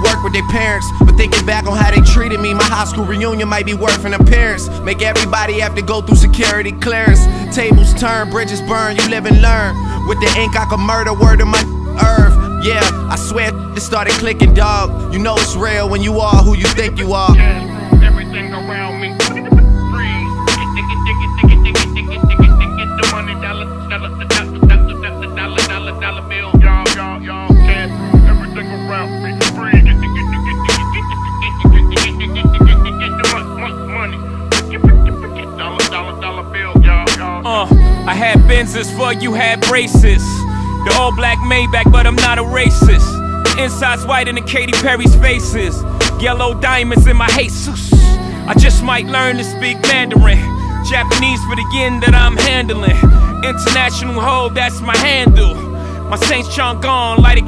work with their parents, but thinking back on how they treated me, my high school reunion might be worth an appearance. Make everybody have to go through security clearance. Tables turn, bridges burn, you live and learn. With the ink I could murder, word of my earth. Yeah, I swear it started clicking, dog. You know it's real when you are who you think you are. Everything around me freeze. The money, dollar bill, y'all, cash. Everything around me freeze. Dollar bill, y'all. I had Benzes for you had braces. The all black Maybach, but I'm not a racist. The inside's whiter than Katy Perry's faces. Yellow diamonds in my Jesus. I just might learn to speak Mandarin. Japanese for the yen that I'm handling. International hold, that's my handle. My Saint Chong gone, light it.